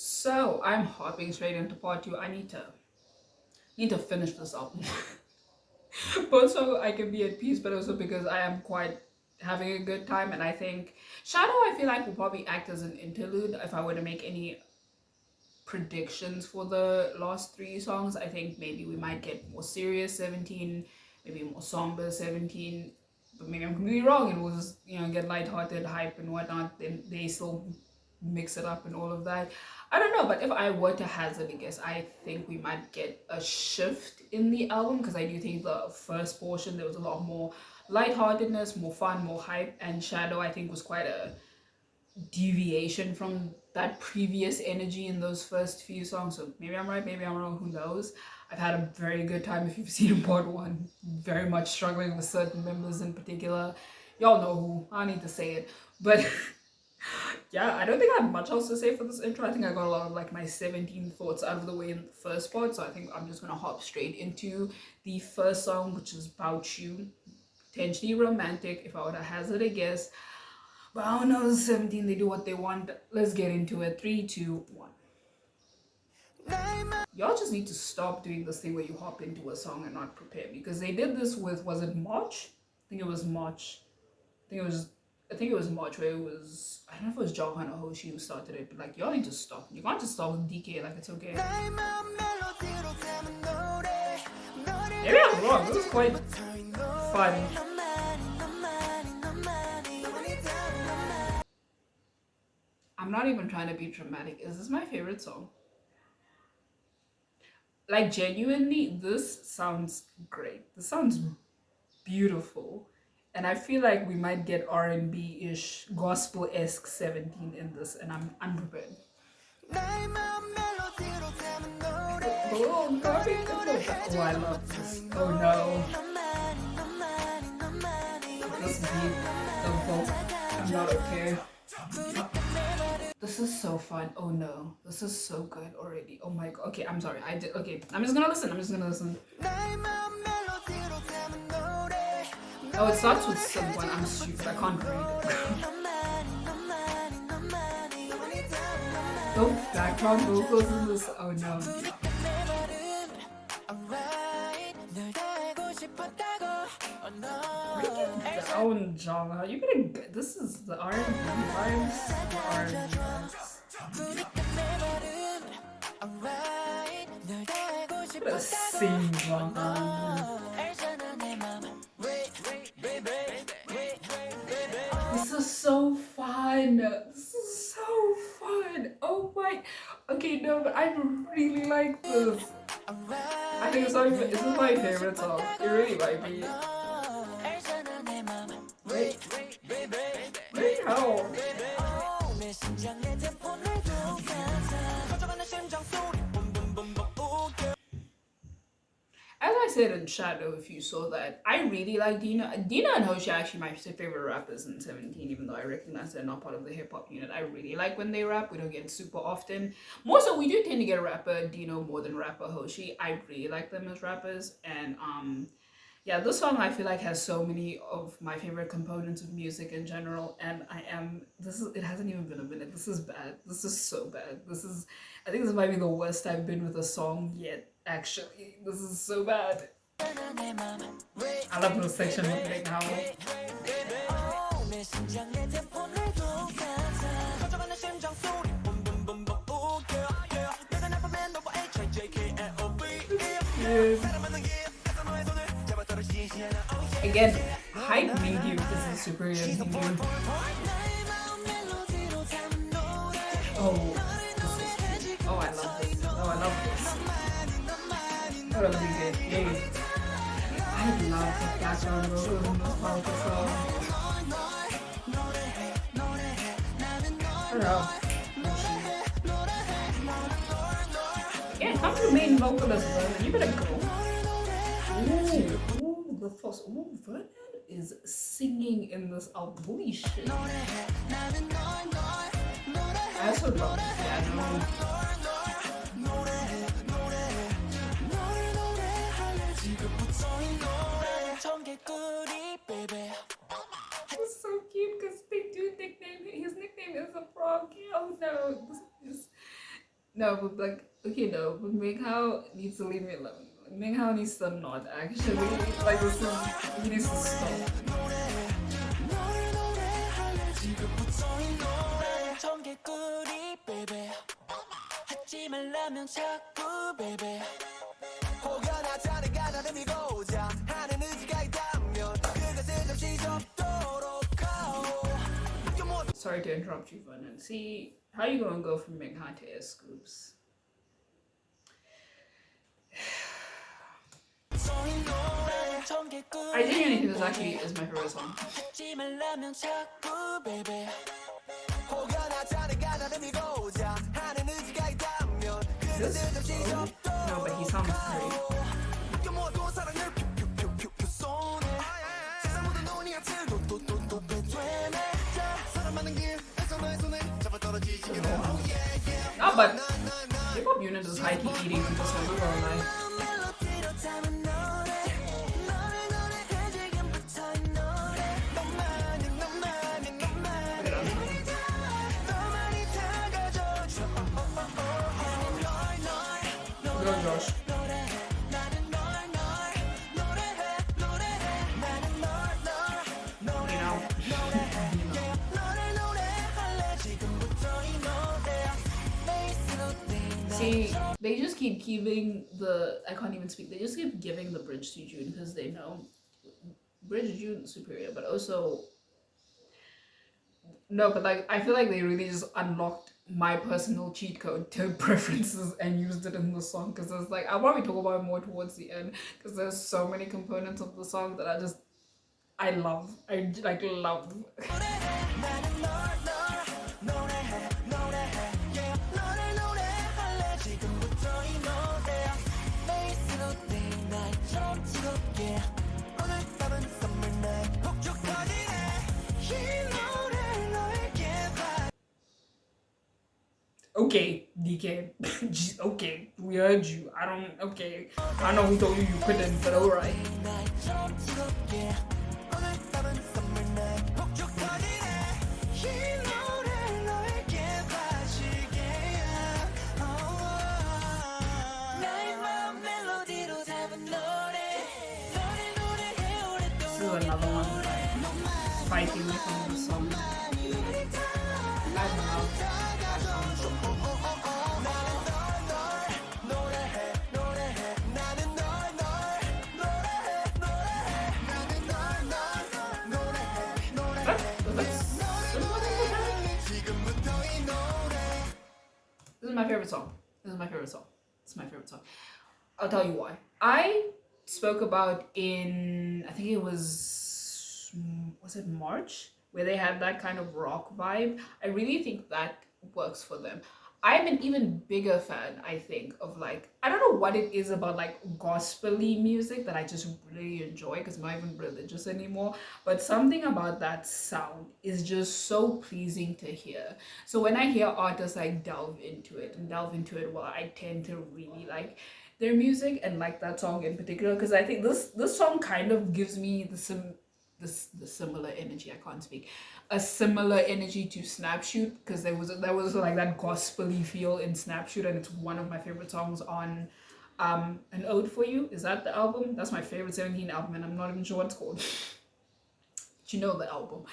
So I'm hopping straight into part two. I need to finish this album, both so I can be at peace, but also because I am quite having a good time. And I think Shadow, I feel like will probably act as an interlude if I were to make any predictions for the last three songs. I think maybe we might get more serious 17, maybe more somber 17. But maybe I'm completely wrong and we'll just, get lighthearted, hype and whatnot. Then they still mix it up and all of that. I don't know, but if I were to hazard a guess, I think we might get a shift in the album because I do think the first portion there was a lot more lightheartedness, more fun, more hype, and Shadow I think was quite a deviation from that previous energy in those first few songs. So maybe I'm right, maybe I'm wrong, who knows. I've had a very good time if you've seen part one. Very much struggling with certain members in particular. Y'all know who, I don't need to say it. But yeah, I don't think I have much else to say for this intro. I think I got a lot of like my 17 thoughts out of the way in the first part. So I think I'm just gonna hop straight into the first song, which is Bout You. Potentially romantic, if I were to hazard a guess. But I don't know, 17, they do what they want. Let's get into it. Three, two, one. Y'all just need to stop doing this thing where you hop into a song and not prepare, because they did this with, was it March? I think it was March. I think it was March where it was, I don't know if it was Johan or Hoshi who started it, but like y'all need to stop. You can't just start with DK, like it's okay. Maybe I'm wrong. This is quite fun. I'm not even trying to be dramatic. Is this my favorite song? Like genuinely, this sounds great. This sounds beautiful. And I feel like we might get R&B-ish, gospel-esque 17 in this, and I'm unprepared. Oh, oh, I love this. Oh no. This beat, the vocal, I'm not okay. This is so fun. Oh no. This is so good already. Oh my god. Okay, I'm sorry. Okay, I'm just gonna listen. Oh, it starts with someone. I'm stupid. I can't read. The background vocals in this. Oh no. Break it down, Java. You better get. This is the R&B vibes. The R&B vibes. You better sing, Java. This is so fun. This is so fun. Oh my. Okay, no, but I really like this. I think this is my favorite song. It really might be. Wait, how? As I said in Shadow, if you saw that, I really like Dina. Dina and Hoshi are actually my favorite rappers in 17, even though I recognize they're not part of the hip hop unit. I really like when they rap. We don't get super often. More so, we do tend to get rapper Dino more than rapper Hoshi. I really like them as rappers. And yeah, this song I feel like has so many of my favorite components of music in general. And it hasn't even been a minute. This is bad. This is so bad. I think this might be the worst I've been with a song yet. Actually, this is so bad. I love this section right now. Again, hype medium is a superior medium. Oh, I love this. Oh, I love this. What a good game. I love the background vocals in this part of the song. I don't know. Yeah, come to the main vocalist, Vernon. You better go. Ooh, the first. Ooh, Vernon is singing in this album. Holy shit. I also love the piano. It's so cute because they do nickname his nickname is a frog. Oh no, No, but like, okay, no, but Minghao needs to leave me alone. Minghao needs to not actually. Like, this is. He needs to stop. Sorry to interrupt you, Vernon. See, how you gonna go from Minghao to Air Scoops? I genuinely think this actually is my favorite song. This? Oh, no, but he sounds great. No, but K-pop unit is high-key eating into some of our life. Go, Josh. See, they just keep giving the. I can't even speak. They just keep giving the bridge to June because they know bridge June superior, but also no. But like, I feel like they really just unlocked my personal cheat code to preferences and used it in the song because it's like I'll probably talk about it more towards the end because there's so many components of the song that I love. I like love. Okay, DK. Okay, we heard you. I don't. Okay, I know we told you you couldn't, but alright. This is another one fighting me from the song. I love that song. This is my favorite song. This is my favorite song. This is my favorite song. I'll tell you why. I spoke about in, I think it was it March, where they had that kind of rock vibe. I really think that works for them. I'm an even bigger fan, I think, of like, I don't know what it is about like gospel-y music that I just really enjoy because I'm not even religious anymore, but something about that sound is just so pleasing to hear. So when I hear artists like delve into it, well, I tend to really like their music and like that song in particular because I think this song kind of gives me the similar energy. I can't speak. A similar energy to Snapshoot because there was like that gospel-y feel in Snapshoot, and it's one of my favorite songs on An Ode for You. Is that the album? That's my favorite 17 album, and I'm not even sure what it's called. But you know the album.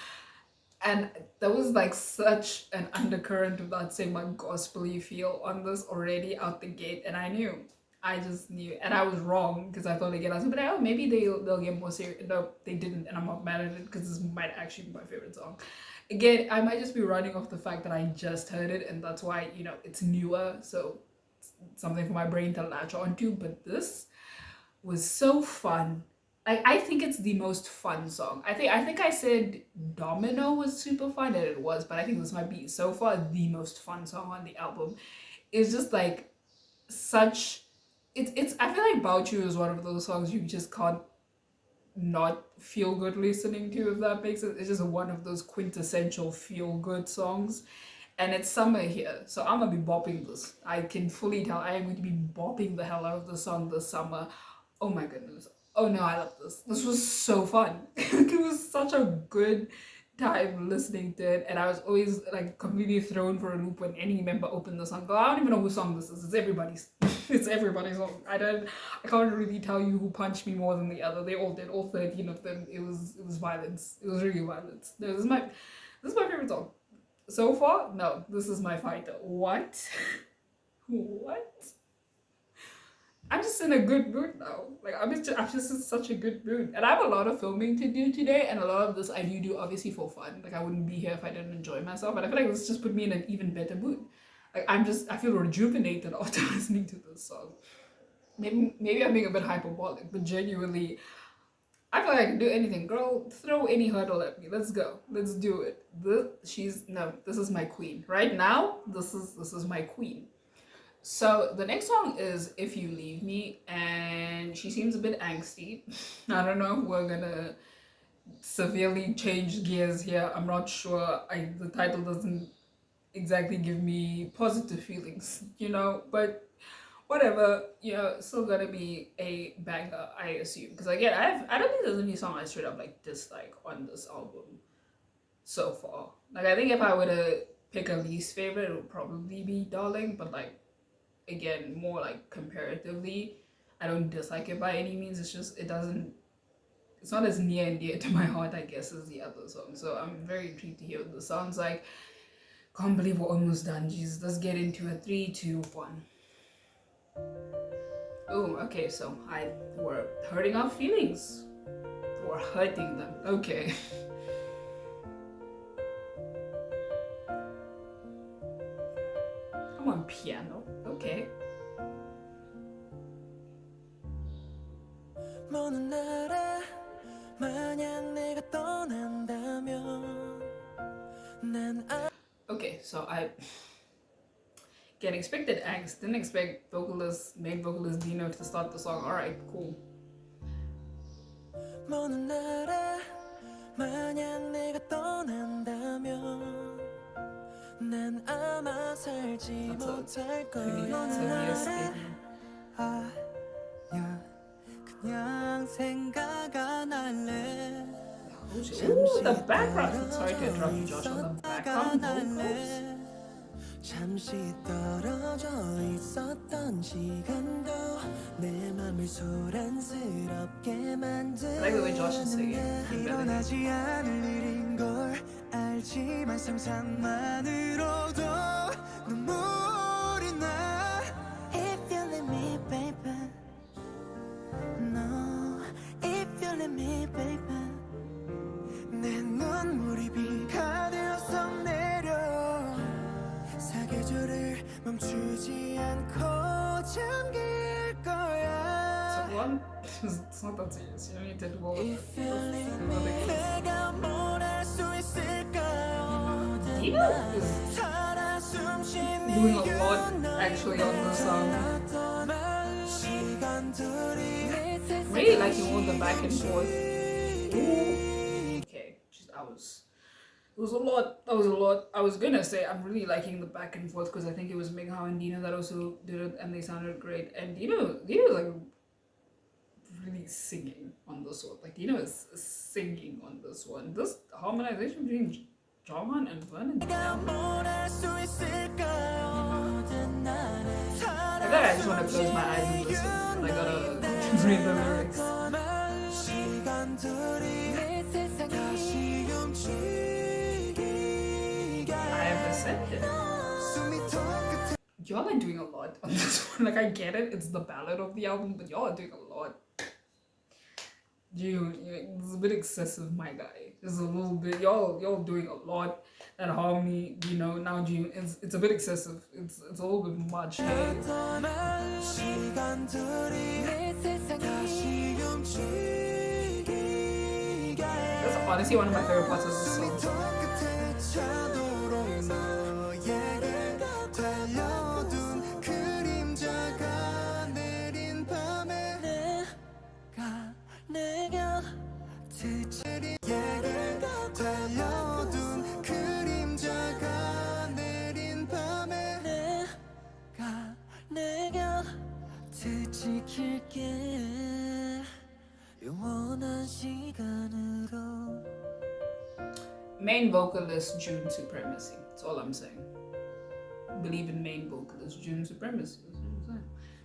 And there was like such an undercurrent of that same like gospel-y feel on this already out the gate, and I just knew, and I was wrong because I thought again I was like, but oh, maybe they'll get more serious. No, they didn't, and I'm not mad at it because this might actually be my favorite song. Again, I might just be running off the fact that I just heard it, and that's why it's newer, so it's something for my brain to latch onto. But this was so fun. I think it's the most fun song. I think I said Domino was super fun, and it was, but I think this might be so far the most fun song on the album. It's just like such. It's I feel like Bout You is one of those songs you just can't not feel good listening to, if that makes sense. It's just one of those quintessential feel good songs. And it's summer here, so I'm gonna be bopping this. I can fully tell I am going to be bopping the hell out of the song this summer. Oh my goodness. Oh no, I love this. This was so fun. It was such a good time listening to it, and I was always like completely thrown for a loop when any member opened the song. I don't even know whose song this is. It's everybody's. It's everybody's song. I can't really tell you who punched me more than the other. They all did. All 13 of them. It was violence. It was really violence. No, this is my favorite song so far. No, this is my fighter. What? What? I'm just in a good mood now. Like I'm just in such a good mood, and I have a lot of filming to do today, and a lot of this I do obviously for fun. Like I wouldn't be here if I didn't enjoy myself, and I feel like this just put me in an even better mood. Like I feel rejuvenated after listening to this song. Maybe I'm being a bit hyperbolic, but genuinely, I feel like I can do anything. Girl, throw any hurdle at me. Let's go. Let's do it. This is my queen. Right now, this is my queen. So the next song is If You Leave Me, and she seems a bit angsty. I don't know if we're gonna severely change gears here. I'm not sure. The title doesn't exactly give me positive feelings, but whatever, still gonna be a banger, I assume. Because again, I don't think there's any song I straight up like dislike on this album so far. Like I think if I were to pick a least favorite, it would probably be Darling, but like again, more like comparatively, I don't dislike it by any means. It's not as near and dear to my heart, I guess, as the other song. So I'm very intrigued to hear what this sounds like. Can't believe we're almost done. Jesus, let's get into it. 3, 2, 1. Oh, okay, so we're hurting our feelings. We're hurting them. Okay. Come on, piano. Okay. Okay, so I can expected angst. Didn't expect main vocalist Dino to start the song. Alright, cool. That's a pretty serious statement. Ooh, the background. Sorry to interrupt you, Josh. On the background vocals. 잠시 떨어져 있었던 시간도 내 맘을 소란스럽게 만드는 I like the way Josh is singing. 일어나지 않을 일인 걸 알지만 상상만으로도 눈물이 나 If you let me baby No If you let me baby 내 눈물이 비가 되어서 내려 사계절을 멈추지 않고 잠길 거야. It's not that serious. You don't need to do all of If you leave me, 내가 뭘 할 수 있을까요? Dino is doing a lot actually on the song. Really liking all the back and forth. Ooh. Okay, it was a lot. That was a lot. I was gonna say I'm really liking the back and forth because I think it was Minghao and Dino that also did it, and they sounded great. And Dino is like really singing on this one. Like Dino is singing on this one. This harmonization between Jonghan and Vernon. I just want to close my eyes and listen. I gotta read the lyrics. I have accepted. Y'all are doing a lot on this one. Like I get it, it's the ballad of the album, but y'all are doing a lot. June, it's a bit excessive, my guy. It's a little bit. Y'all doing a lot. That harmony, now June, it's a bit excessive. It's a little bit much. Hey? That's honestly one of my favorite parts of the song. main vocalist June supremacy. That's all I'm saying. Believe in main vocalist June supremacy.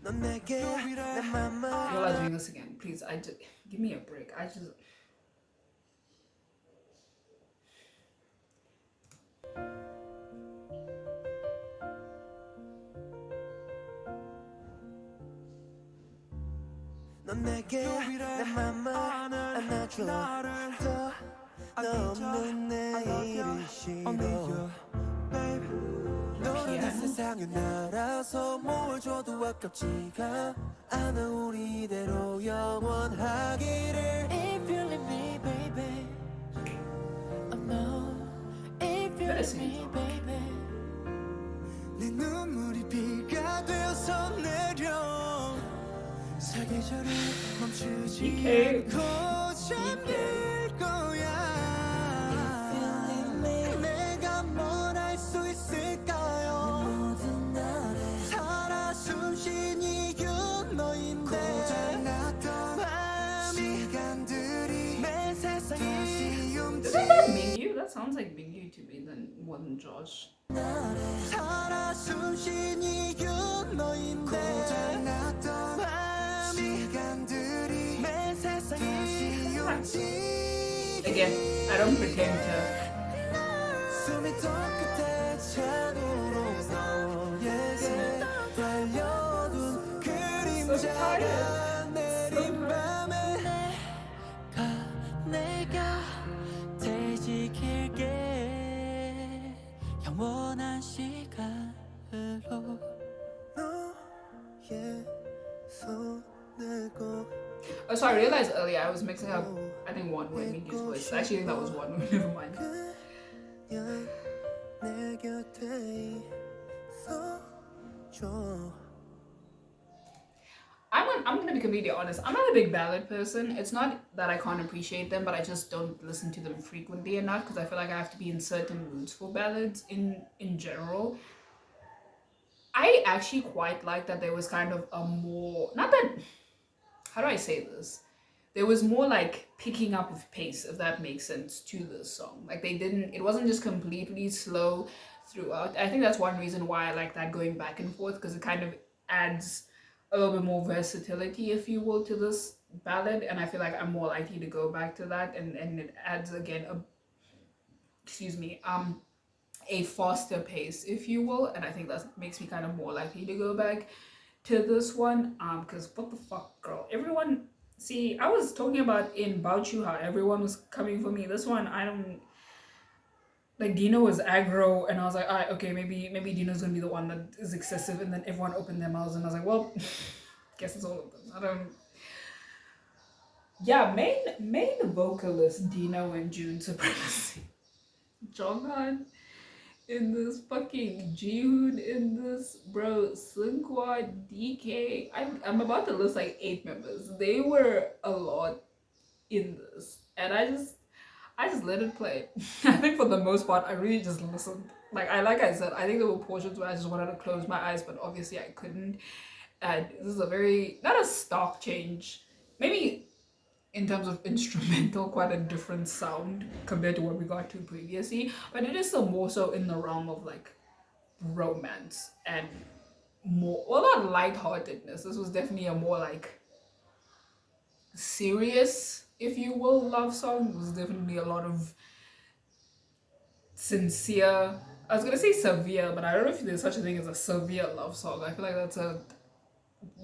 That's what I'm saying. Y'all are doing this again. Please, I just give me a break. I just 넌 내게 내 맘을 안아줘 더 없는 내일이 싫어 너는 세상에 날아서 뭘 줘도 아깝지가 않아 우리 이대로 영원하기를 If you leave me baby I know If you leave me baby 내 눈물이 비가 되어서 내려 사계절이 멈추지 않고 잠들 거야 내가 뭘 할 수 있을까요 모든 나를 살아 숨쉰 이유 너인데 고장났던 시간들이 내 세상이 다시 Isn't that Mingyu? That sounds like Mingyu to me than more than Josh. 살아 숨쉰 이유 너인데 고장났던 시간들이 내 세상이 다시 움직여 Again, I don't pretend to. 숨이 더 끝에 찬으로 너에게 달려둔 그림자가 내린 밤에 내가 되지킬게 영원한 시간으로 너의 손을 꼭 Oh, so I realized earlier I was mixing up, I think, one with Mingyu's voice. Actually, I think that was one with, never mind. 내 곁에 있어줘 I'm gonna be completely honest. I'm not a big ballad person. It's not that I can't appreciate them, but I just don't listen to them frequently enough because I feel like I have to be in certain moods for ballads in general. I actually quite like that there was kind of a more, not that, how do I say this? There was more like picking up of pace, if that makes sense, to this song. Like it wasn't just completely slow throughout. I think that's one reason why I like that going back and forth, because it kind of adds a little bit more versatility, if you will, to this ballad. And I feel like I'm more likely to go back to that. And it adds again a faster pace, if you will. And I think that makes me kind of more likely to go back to this one. Because what the fuck, girl? Everyone, see, I was talking about in Bout how everyone was coming for me. This one, I don't, like, Dino was aggro, and I was like, all right, okay, maybe Dino's gonna be the one that is excessive. And then everyone opened their mouths, and I was like, well, guess it's all of them. I don't. Yeah, main vocalist Dino and June supremacy. Jonghan in this, fucking Jihoon in this, bro, Seungkwa, DK. I'm about to list like 8 members. They were a lot in this, and I just let it play. I think for the most part, I really just listened. Like I said, I think there were portions where I just wanted to close my eyes, but obviously I couldn't. And this is a very, not a stark change, maybe in terms of instrumental, quite a different sound compared to what we got to previously, but it is still more so in the realm of like romance and more, well, not lightheartedness. This was definitely a more like serious, if you will, love song. It was definitely a lot of sincere, I was gonna say severe, but I don't know if there's such a thing as a severe love song. I feel like that's a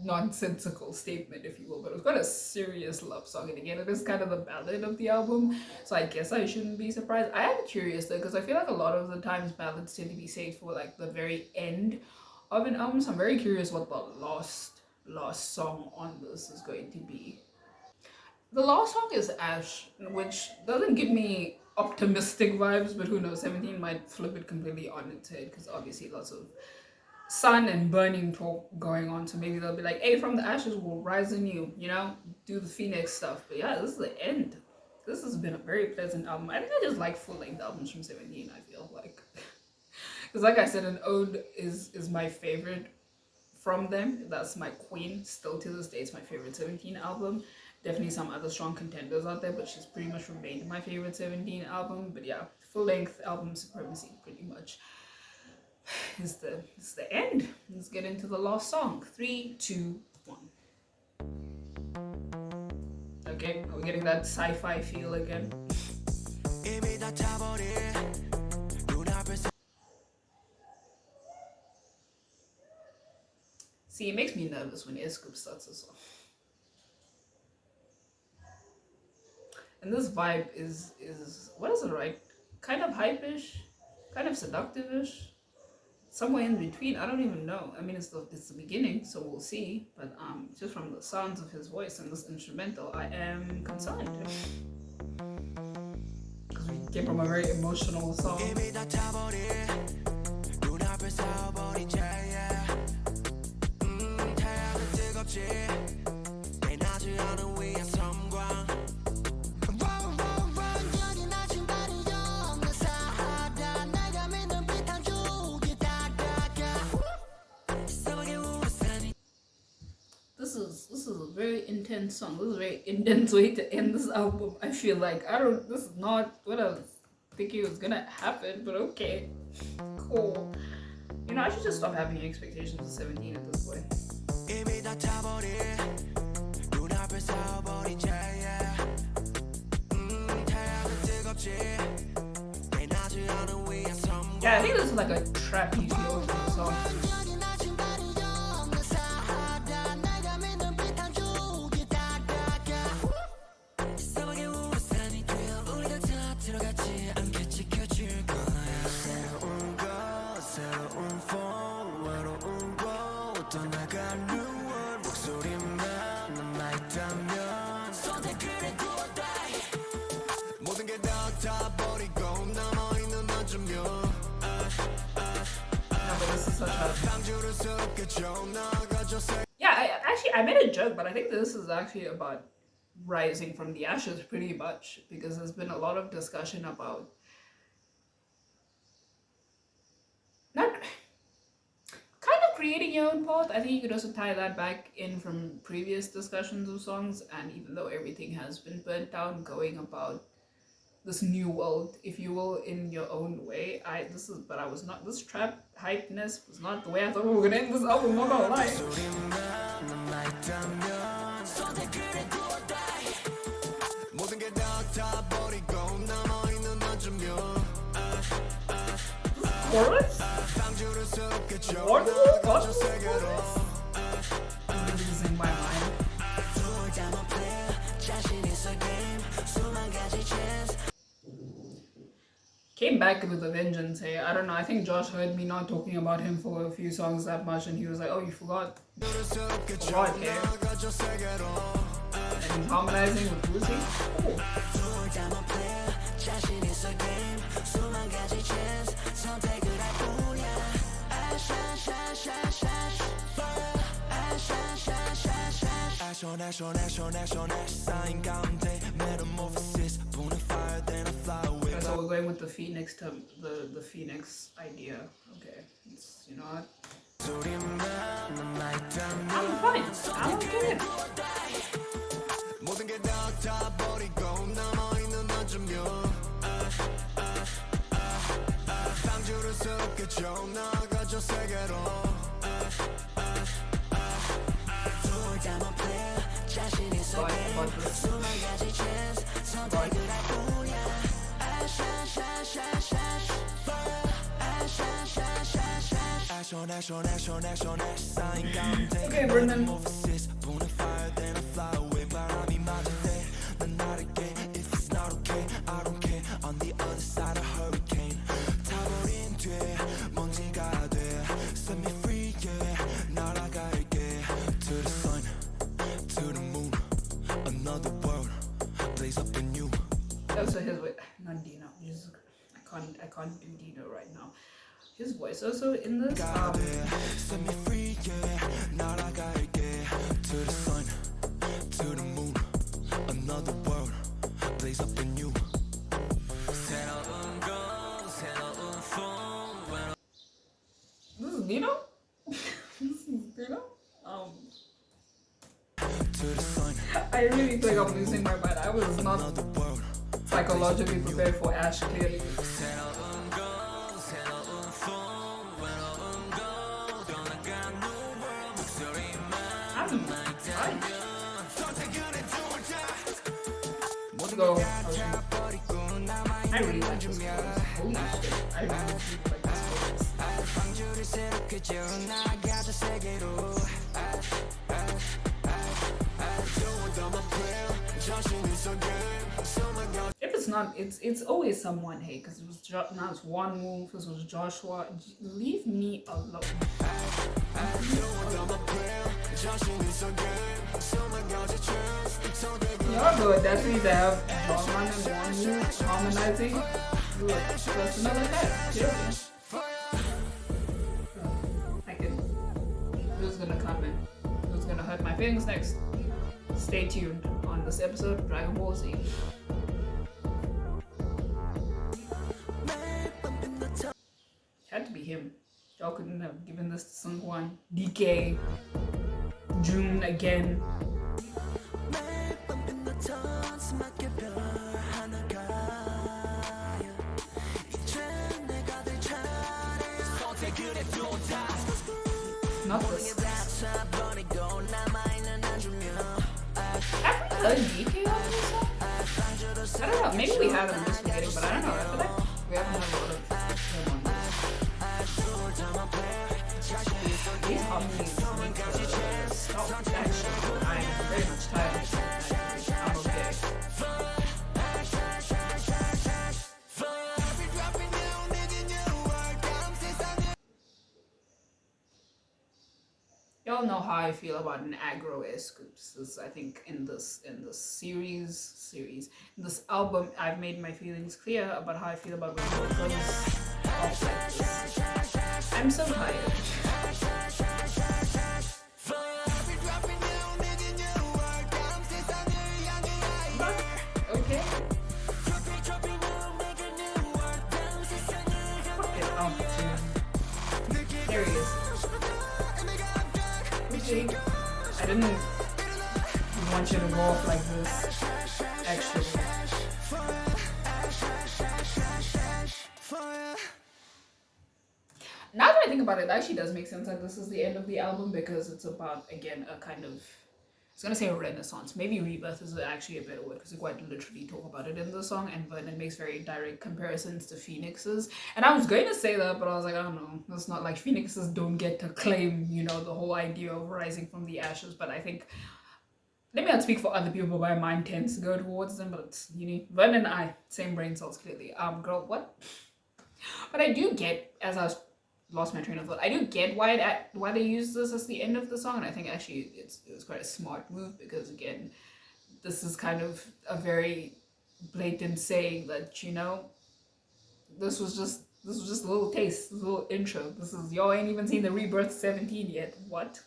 nonsensical statement, if you will, but it was quite a serious love song. And again, it is kind of the ballad of the album, so I guess I shouldn't be surprised. I am curious though, because I feel like a lot of the times ballads tend to be saved for like the very end of an album, so I'm very curious what the last song on this is going to be. The last song is Ash, which doesn't give me optimistic vibes, but who knows, 17 might flip it completely on its head, because obviously lots of sun and burning talk going on, so maybe they'll be like, hey, from the ashes will rise anew, you know, do the phoenix stuff. But yeah, this is the end. This has been a very pleasant album. I think I just like full-length albums from 17, I feel like, because like I said, an ode is my favorite from them. That's my queen. Still to this day, it's my favorite 17 album. Definitely some other strong contenders out there, but she's pretty much remained my favorite 17 album. But yeah, full-length album Supremacy, pretty much. It's the end. Let's get into the last song. 3, 2, 1. Okay, are we getting that sci-fi feel again? See, it makes me nervous when Scoop starts a song. And this vibe is what is it, right? Kind of hype-ish, kind of seductive-ish, somewhere in between. I don't even know. I mean, it's the beginning, so we'll see. But just from the sounds of his voice and this instrumental, I am concerned. Because we came from a very emotional song. This is a very intense song. This is a very intense way to end this album. I feel like this is not what I was thinking was gonna happen, but okay. Cool. You know, I should just stop having expectations of 17 at this point. Yeah, I think this is like a trappy feel to the song. Yeah, I made a joke, but I think this is actually about rising from the ashes pretty much, because there's been a lot of discussion about not kind of creating your own path. I think you could also tie that back in from previous discussions of songs, and even though everything has been burnt down, going about this new world, if you will, in your own way. This trap hypeness was not the way I thought we were gonna end this album, not gonna lie. Chorus? What? I'm losing my mind. Came back with a vengeance, hey. I don't know, I think Josh heard me not talking about him for a few songs that much, and he was like, oh, you forgot. Forgot, hey. And he's harmonizing with Lucy. Cool. So we're going with the Phoenix term, the Phoenix idea. Okay, you know what? I'm fine. I'm okay. Okay, Brendan. Also his voice, not Dino. I can't do Dino right now. His voice also in this. Set me free, yeah. Now I gotta get to the sun, to the moon, another world, blaze up anew. This is Dino. This is Dino. I really think I'm losing my mind. I was not psychologically prepared for Ash, clearly. Let's go. I really like this chorus. Holy shit. I really like this chorus. If it's not, it's always someone, hey, because it was now it's one move. This was Joshua. Leave me alone. Y'all go definitely to have John and one move harmonizing. Good. That's another head. Yeah. I can. Who's gonna come in? Who's gonna hurt my feelings next? Stay tuned on this episode of Dragon Ball Z. Had to be him. Y'all couldn't have given this to someone. DK. June again. Not this. Have we heard DK on this song? I don't know. Maybe we have, I'm just forgetting, but I don't know. I feel like we haven't had a lot of him on this. These harmonies make the stop that shit. I am very much tired of it. I'm okay. Y'all know how I feel about an aggro-esque. I think in this series, in this album, I've made my feelings clear about how I feel about when it comes off like this. I'm so tired. But, okay. Fuck it, there he is. I didn't want you to go off like this, actually. Now that I think about it, it actually does make sense that this is the end of the album because it's about, again, a kind of, I was gonna say a renaissance. Maybe rebirth is actually a better word because we quite literally talk about it in the song, and Vernon makes very direct comparisons to phoenixes. And I was going to say that, but I was like, I don't know. It's not like phoenixes don't get to claim, you know, the whole idea of rising from the ashes. But I think, let me not speak for other people, but my mind tends to go towards them. But it's, you know, Vernon and I, same brain cells, clearly. Girl, what? But I do get, as I was lost my train of thought. I do get why they use this as the end of the song, and I think actually it was quite a smart move because, again, this is kind of a very blatant saying that, you know, this was just a little taste, this little intro. This is, y'all ain't even seen the Rebirth 17 yet. What?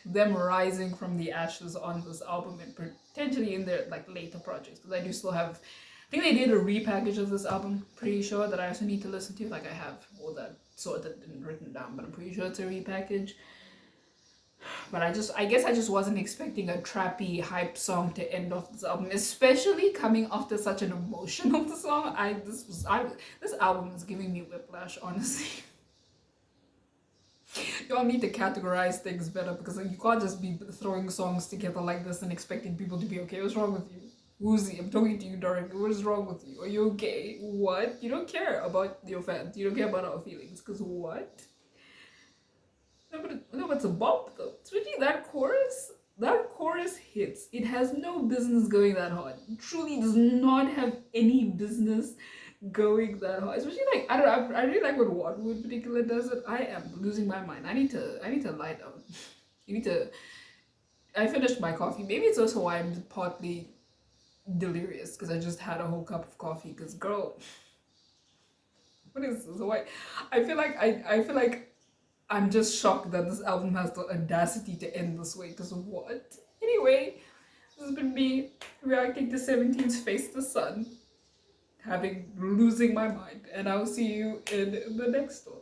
Them rising from the ashes on this album and potentially in their like later projects, because I do still have, I think they did a repackage of this album, pretty sure, that I also need to listen to. Like, I have all that sorted and written down, but I'm pretty sure it's a repackage. But I guess I just wasn't expecting a trappy hype song to end off this album, especially coming after such an emotional song. This album is giving me whiplash, honestly. Y'all need to categorize things better, because you can't just be throwing songs together like this and expecting people to be okay. What's wrong with you? Woozy, I'm talking to you directly. What is wrong with you? Are you okay? What? You don't care about your fans. You don't care about our feelings. Because what? No, but it's a bop though. Especially that chorus. That chorus hits. It has no business going that hard. It truly does not have any business going that hard. Especially like, I don't know, I really like when Waterwood in particular does it. I am losing my mind. I need to lie down. I finished my coffee. Maybe it's also why I'm partly delirious, because I just had a whole cup of coffee. Because girl, what is this? Why? I feel like I'm just shocked that this album has the audacity to end this way. Because what? Anyway, this has been me reacting to 17's Face the Sun, losing my mind, and I'll see you in the next one.